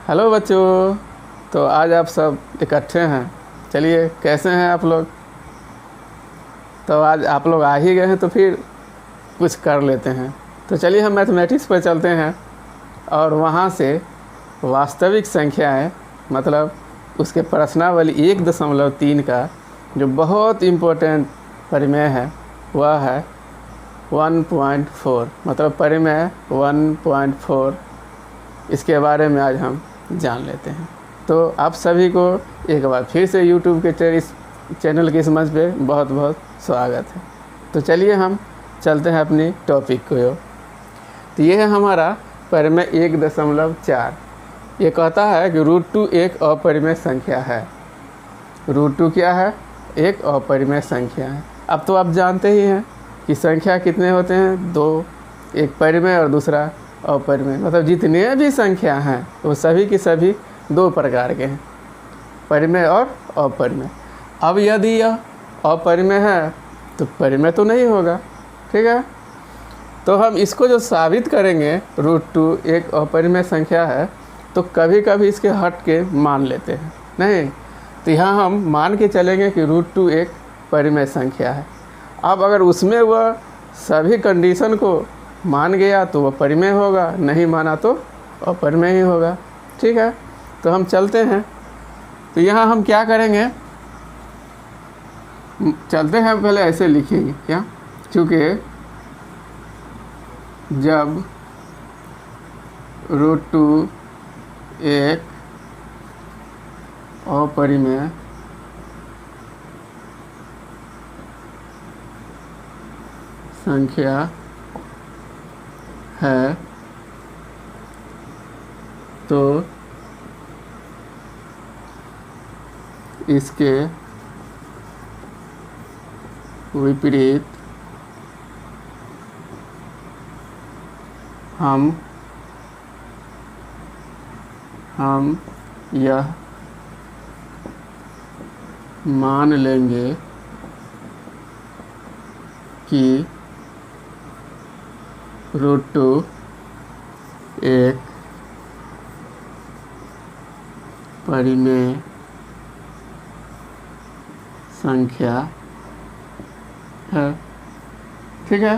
Hello बच्चों। तो आज आप सब इकट्ठे हैं। चलिए, कैसे हैं आप लोग? तो आज आप लोग आ ही गए हैं तो फिर कुछ कर लेते हैं। तो चलिए हम मैथमेटिक्स पर चलते हैं और वहाँ से वास्तविक संख्याएं मतलब उसके प्रश्नावली 1.3 का जो बहुत इम्पोर्टेंट परिमेय है वह है 1.4 मतलब परिमेय 1.4। इसके बारे में आज हम जान लेते हैं। तो आप सभी को एक बार फिर से YouTube के इस चैनल के इस मंच पे बहुत बहुत स्वागत है। तो चलिए हम चलते हैं अपनी टॉपिक को। तो ये है हमारा परिमेय 1.4। ये कहता है कि √2 एक अपरिमेय संख्या है। √2 क्या है? एक अपरिमेय संख्या है। अब तो आप जानते ही हैं कि संख्या कितने होते हैं? दो, एक परिमेय और दूसरा अपरिमेय। मतलब जितने भी संख्या हैं वो सभी की सभी दो प्रकार के हैं, परिमेय और अपरिमेय। अब यदि यह अपरिमेय है तो परिमेय तो नहीं होगा, ठीक है। तो हम इसको जो साबित करेंगे √2 एक अपरिमेय संख्या है तो कभी कभी इसके हट के मान लेते हैं, नहीं तो यहाँ हम मान के चलेंगे कि √2 एक परिमेय संख्या है। अब अगर उसमें वह सभी कंडीशन को मान गया तो वह परिमेय होगा, नहीं माना तो अपरिमेय ही होगा, ठीक है। तो हम चलते हैं। तो यहाँ हम क्या करेंगे, चलते हैं पहले ऐसे लिखेंगे क्या, क्योंकि जब √2 एक अपरिमेय संख्या है तो इसके विपरीत हम यह मान लेंगे कि √2 एक परिमेय संख्या है, ठीक है।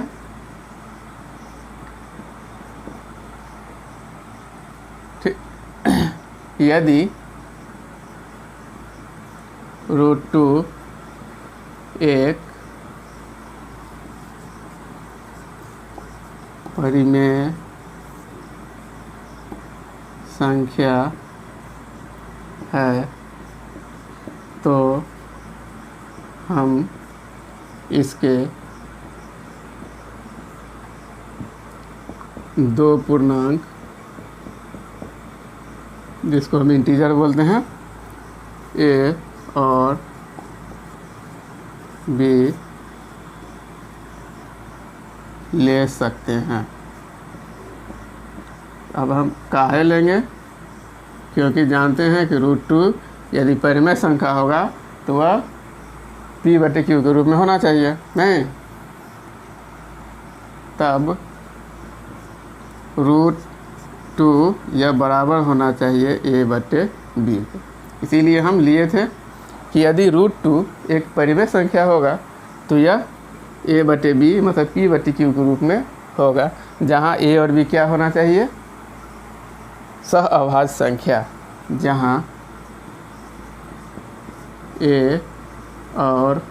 यदि √2 एक परिमेय संख्या है तो हम इसके दो पूर्णांक, जिसको हम इंटीजर बोलते हैं, a और b ले सकते हैं। अब हम काहे लेंगे? क्योंकि जानते हैं कि √2 यदि परिमेय संख्या होगा तो वह p/q के रूप में होना चाहिए, नहीं? तब √2 यह बराबर होना चाहिए a/b के। इसीलिए हम लिए थे कि यदि √2 एक परिमेय संख्या होगा तो यह a/b मतलब p/q के रूप में होगा, जहाँ a और b क्या होना चाहिए? सहअभाज्य संख्या, जहाँ a और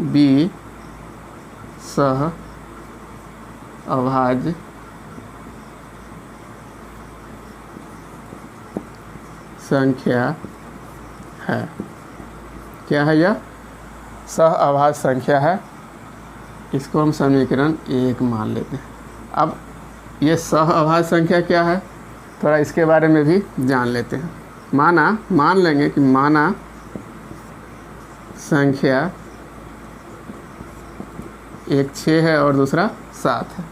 b सहअभाज्य संख्या है। क्या है यह? सहअभाज्य संख्या है। इसको हम समीकरण 1 मान लेते हैं। अब ये सहअभाज्य संख्या क्या है, थोड़ा इसके बारे में भी जान लेते हैं। मान लेंगे कि माना संख्या एक 6 है और दूसरा 7 है।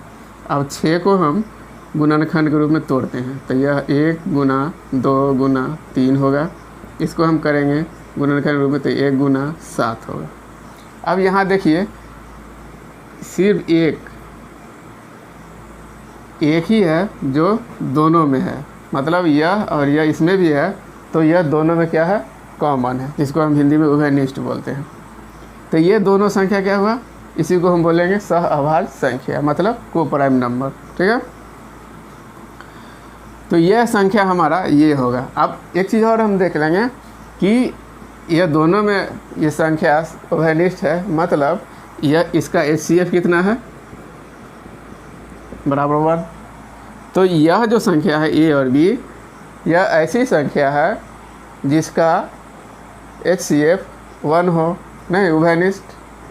अब 6 को हम गुणनखंड के रूप में तोड़ते हैं तो यह 1 गुना 2 गुना 3 होगा। इसको हम करेंगे गुणनखंड के रूप में तो 1 गुना 7 होगा। अब यहाँ देखिए सिर्फ एक ही है जो दोनों में है, मतलब यह और यह इसमें भी है, तो यह दोनों में क्या है, कॉमन है, जिसको हम हिंदी में उभयनिष्ठ बोलते हैं। तो ये दोनों संख्या क्या हुआ, इसी को हम बोलेंगे सह अभाज्य संख्या, मतलब को प्राइम नंबर। ठीक है, तो यह संख्या हमारा ये होगा। अब एक चीज़ और हम देख लेंगे कि यह दोनों में ये संख्या उभयनिष्ठ है, मतलब यह इसका HCF कितना है, बराबर 1। तो यह जो संख्या है A और B, यह ऐसी संख्या है जिसका HCF 1 हो, नहीं उभयनिष्ठ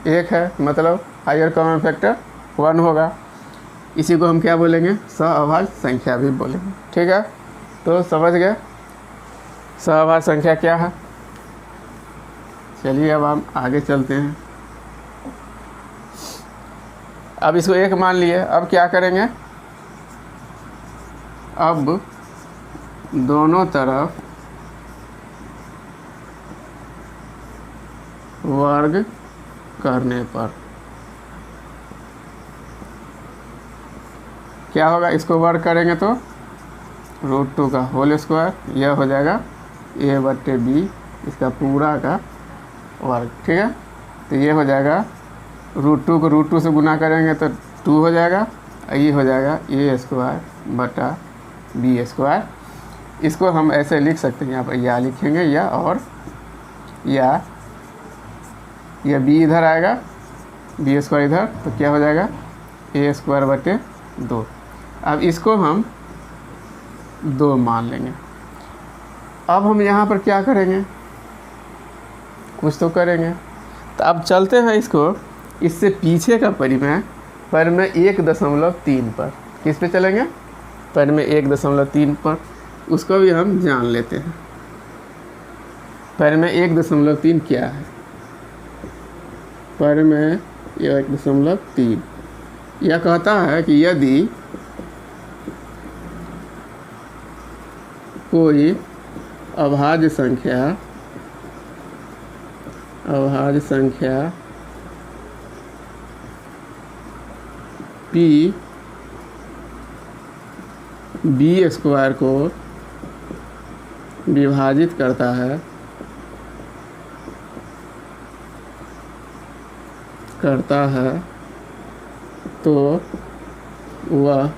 1 है, मतलब हायर कॉमन फैक्टर 1 होगा। इसी को हम क्या बोलेंगे, सहअभाज्य संख्या भी बोलेंगे। ठीक है, तो समझ गए सहअभाज्य संख्या क्या है। चलिए अब हम आगे चलते हैं। अब इसको 1 मान लिए, अब क्या करेंगे, अब दोनों तरफ वर्ग करने पर क्या होगा, इसको वर्ग करेंगे तो √2 का होल स्क्वायर, यह हो जाएगा A/B, इसका पूरा का वर्ग। ठीक है, तो ये हो जाएगा √2 को √2 से गुना करेंगे तो 2 हो जाएगा, ये हो जाएगा A²/B²। इसको हम ऐसे लिख सकते हैं, यहाँ पर या लिखेंगे या, और या यह B इधर आएगा, B² इधर, तो क्या हो जाएगा A²/2। अब इसको हम 2 मान लेंगे। अब हम यहाँ पर क्या करेंगे, कुछ तो करेंगे। तो अब चलते हैं इसको, इससे पीछे का परिमेय 1.3 पर, किस पे चलेंगे, परिमेय 1.3 पर, उसको भी हम जान लेते हैं। परिमेय 1.3 क्या है, परिमेय 1.3 यह कहता है कि यदि कोई अभाज्य संख्या P B² को विभाजित करता है तो वह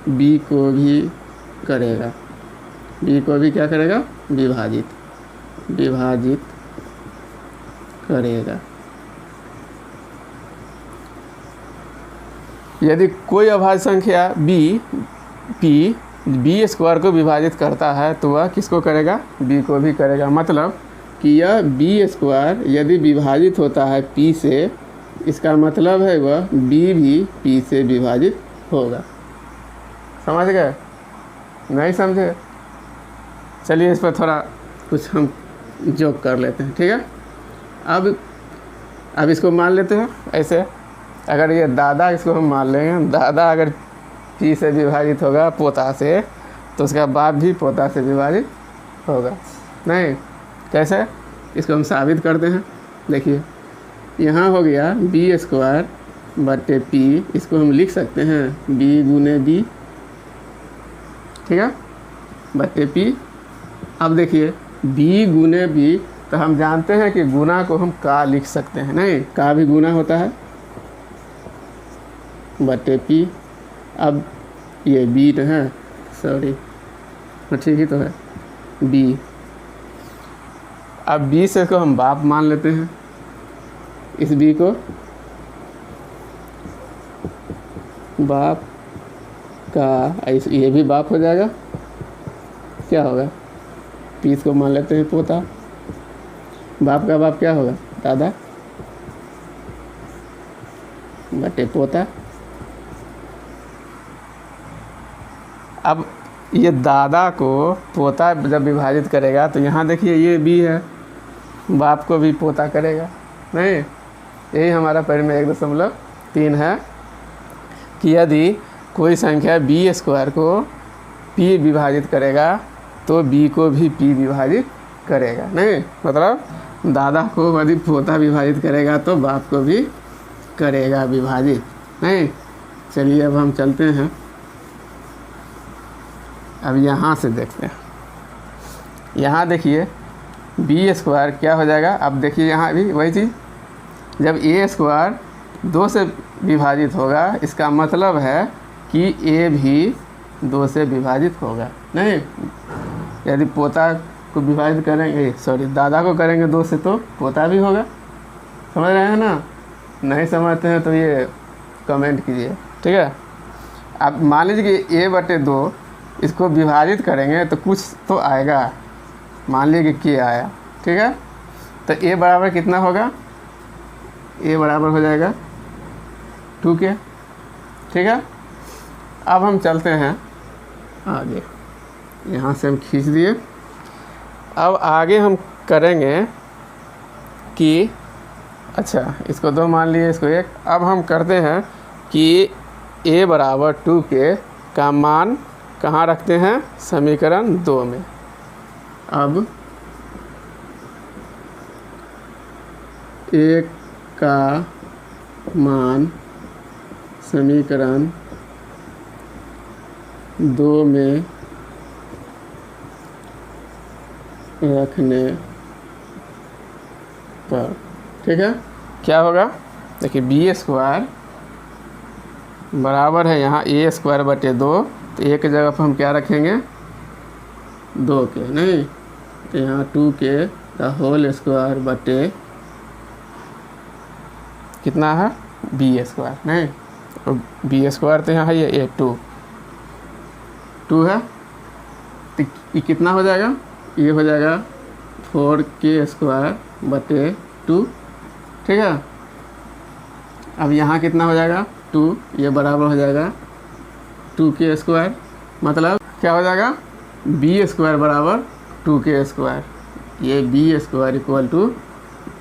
B को भी करेगा, B को भी क्या करेगा, विभाजित करेगा। यदि कोई अभाज्य संख्या P B² को विभाजित करता है तो वह किसको करेगा, B को भी करेगा। मतलब कि यह B² यदि विभाजित होता है P से, इसका मतलब है वह B भी P से विभाजित होगा। समझ गए, नहीं समझे, चलिए इस पर थोड़ा कुछ हम जोक कर लेते हैं। ठीक है, अब इसको मान लेते हैं ऐसे, अगर ये दादा, इसको हम मान लेंगे, दादा अगर P से विभाजित होगा पोता से, तो उसका बाप भी पोता से विभाजित होगा। नहीं, कैसे, इसको हम साबित करते हैं। देखिए यहाँ हो गया B²/P, इसको हम लिख सकते हैं B × B, ठीक है, बटे P। अब देखिए B × B, तो हम जानते हैं कि गुना को हम का लिख सकते हैं, नहीं, का भी गुना होता है, बटे P। अब ये B तो है, सॉरी, ठीक ही तो है B। अब B से को हम बाप मान लेते हैं, इस B को बाप का, ये भी बाप हो जाएगा, क्या होगा, P इसको मान लेते हैं पोता, बाप का बाप क्या होगा, दादा, बटे पोता। अब ये दादा को पोता जब विभाजित करेगा तो यहाँ देखिए ये B है, बाप को भी पोता करेगा, नहीं, यही हमारा परिमेय 1.3 है कि यदि कोई संख्या B² को P विभाजित करेगा तो B को भी P विभाजित करेगा। नहीं, मतलब दादा को यदि पोता विभाजित करेगा तो बाप को भी करेगा विभाजित। नहीं, चलिए अब हम चलते हैं अब यहाँ से देखते हैं, यहाँ देखिए बी स्क्वायर क्या हो जाएगा। अब देखिए यहाँ भी वही चीज़, जब ए स्क्वायर 2 से विभाजित होगा इसका मतलब है कि ए भी 2 से विभाजित होगा। नहीं, यदि पोता को विभाजित करेंगे, सॉरी दादा को करेंगे 2 से तो पोता भी होगा। समझ रहे हैं ना? नहीं समझते हैं तो ये कमेंट कीजिए, ठीक है। अब मान लीजिए कि a/2 इसको विभाजित करेंगे तो कुछ तो आएगा, मान लीजिए कि k आया, ठीक है। तो a बराबर कितना होगा, a बराबर हो जाएगा 2k, ठीक है। अब हम चलते हैं आगे, यहाँ से हम खींच दिए। अब आगे हम करेंगे कि अच्छा इसको 2 मान लिए, इसको 1। अब हम करते हैं कि a बराबर 2k का मान कहाँ रखते हैं, समीकरण 2 में। अब 1 का मान समीकरण 2 में रखने पर, ठीक है, क्या होगा। देखिए बी स्क्वायर बराबर है यहाँ a²/2, तो एक जगह पर हम क्या रखेंगे 2k, नहीं तो यहाँ 2k का होल स्क्वायर बटे कितना है b², नहीं और b² तो यहाँ है ये 2 है, तो ये कितना हो जाएगा, ये हो जाएगा 4k² बटे 2, ठीक है। अब यहाँ कितना हो जाएगा 2, ये बराबर हो जाएगा 2k², मतलब क्या हो जाएगा b² बराबर 2k², ये b² इक्वल टू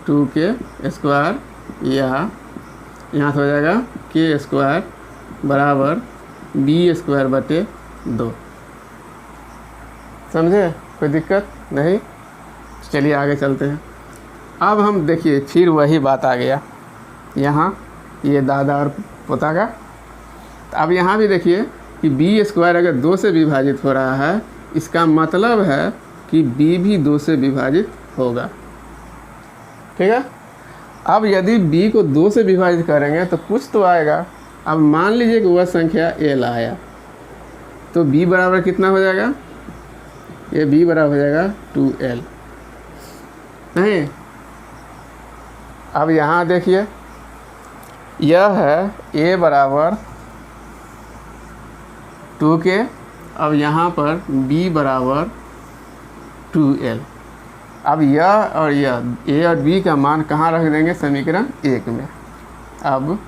2k², या यहाँ से हो जाएगा k² बराबर b² बटे 2। समझे, कोई दिक्कत नहीं। चलिए आगे चलते हैं। अब हम देखिए फिर वही बात आ गया यहाँ, ये दादा और पोता का। तो अब यहाँ भी देखिए कि b² अगर 2 से विभाजित हो रहा है, इसका मतलब है कि b भी 2 से विभाजित होगा, ठीक है। अब यदि b को 2 से विभाजित करेंगे तो कुछ तो आएगा। अब मान लीजिए कि वह संख्या l आया, तो b बराबर कितना हो जाएगा, ये b बराबर हो जाएगा 2l, नहीं। अब यहाँ देखिए यह है a बराबर 2k, अब यहाँ पर b बराबर 2l। अब यह और यह a और b का मान कहाँ रख देंगे, समीकरण 1 में। अब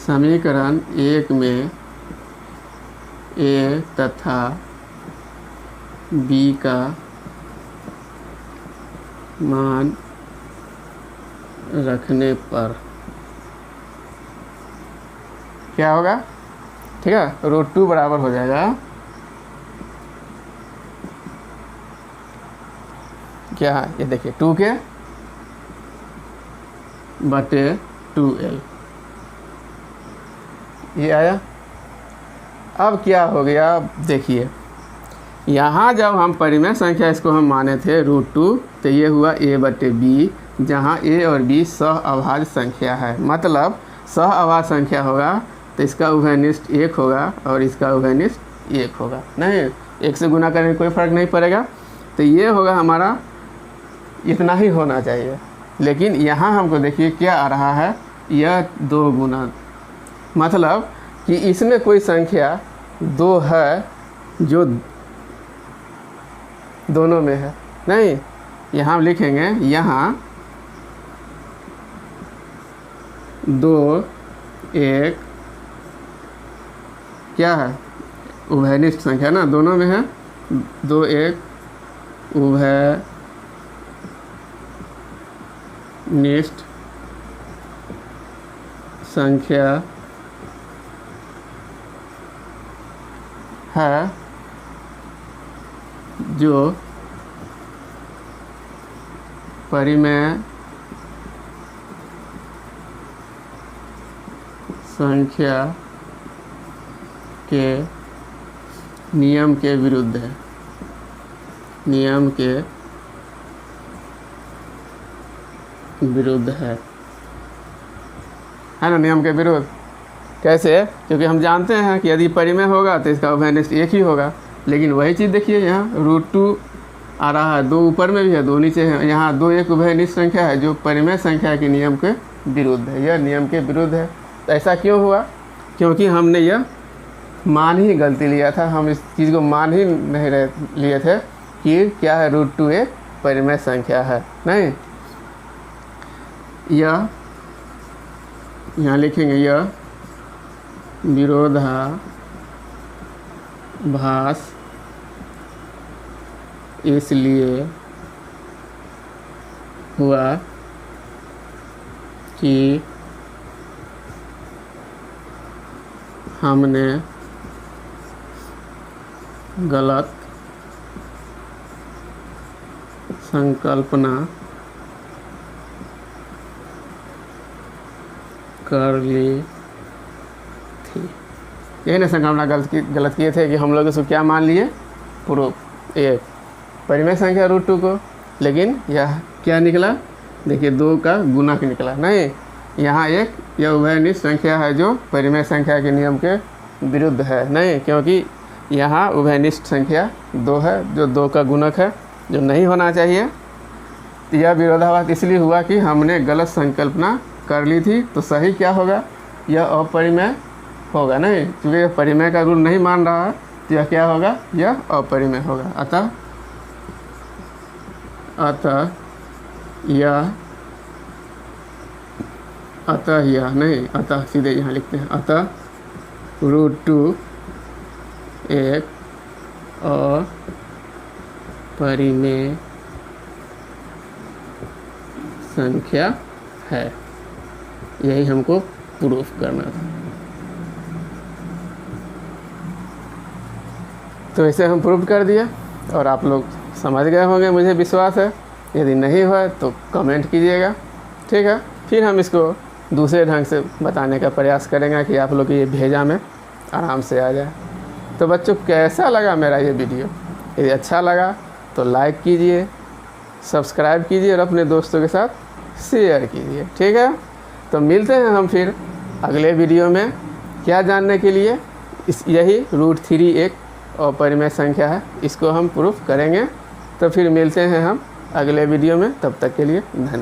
समीकरण 1 में a तथा b का मान रखने पर क्या होगा, ठीक है, √2 बराबर हो जाएगा क्या, ये देखिए 2k बटे 2l, ये आया। अब क्या हो गया, देखिए यहाँ जब हम परिमेय संख्या इसको हम माने थे √2, तो ये हुआ a/b, जहाँ a और b सहअभाज्य संख्या है। मतलब सहअभाज्य संख्या होगा तो इसका उभयनिष्ठ 1 होगा और इसका उभयनिष्ठ 1 होगा, नहीं 1 से गुना करने कोई फ़र्क नहीं पड़ेगा। तो ये होगा हमारा, इतना ही होना चाहिए। लेकिन यहाँ हमको देखिए क्या आ रहा है, यह 2 गुना, मतलब कि इसमें कोई संख्या 2 है जो दोनों में है, नहीं। यहाँ हम लिखेंगे, यहाँ 2 1 क्या है, उभयनिष्ठ संख्या ना, दोनों में है। 2 1 उभयनिष्ठ संख्या है जो परिमेय संख्या के नियम के विरुद्ध है, नियम के विरुद्ध है ना, नियम के विरुद्ध। कैसे? क्योंकि हम जानते हैं कि यदि परिमेय होगा तो इसका उभयनिष्ठ एक ही होगा, लेकिन वही चीज़ देखिए यहाँ √2 आ रहा है, 2 ऊपर में भी है 2 नीचे है, यहाँ 2 एक उभयनिष्ठ संख्या है जो परिमेय संख्या के नियम के विरुद्ध है, यह नियम के विरुद्ध है। तो ऐसा क्यों हुआ? क्योंकि हमने यह मान ही गलती लिया था, हम इस चीज़ को मान ही नहीं लिए थे कि क्या है √2 एक परिमेय संख्या है। नहीं, यह यहाँ लिखेंगे यह विरोधाभास इसलिए हुआ कि हमने गलत संकल्पना कर ली थी। यही ना संकल्पना गलत किए थे कि हम लोग इसको क्या मान लिए? प्रूफ एक परिमेय संख्या √2 को, लेकिन यह क्या निकला? देखिए 2 का गुणक निकला। नहीं, यहाँ एक यह उभयनिष्ठ संख्या है जो परिमेय संख्या के नियम के विरुद्ध है। नहीं, क्योंकि यहाँ उभयनिष्ठ संख्या 2 है जो 2 का गुणक है, जो नहीं होना चाहिए। यह विरोधाभास इसलिए हुआ कि हमने गलत संकल्पना कर ली थी। तो सही क्या होगा? यह अपरिमेय होगा। नहीं, क्योंकि यह परिमेय का रूल नहीं मान रहा है, तो यह क्या होगा? यह अपरिमेय होगा। अतः सीधे यहाँ लिखते हैं, अतः √2 एक अपरिमेय संख्या है। यही हमको प्रूफ करना था। तो इसे हम प्रूफ कर दिया और आप लोग समझ गए होंगे, मुझे विश्वास है। यदि नहीं हुआ तो कमेंट कीजिएगा, ठीक है? फिर हम इसको दूसरे ढंग से बताने का प्रयास करेंगे कि आप लोग की ये भेजा में आराम से आ जाए। तो बच्चों, कैसा लगा मेरा ये वीडियो? यदि अच्छा लगा तो लाइक कीजिए, सब्सक्राइब कीजिए और अपने दोस्तों के साथ शेयर कीजिए, ठीक है? तो मिलते हैं हम फिर अगले वीडियो में। क्या जानने के लिए? यही √3 एक अपरिमेय संख्या है, इसको हम प्रूफ करेंगे। तो फिर मिलते हैं हम अगले वीडियो में, तब तक के लिए धन्यवाद।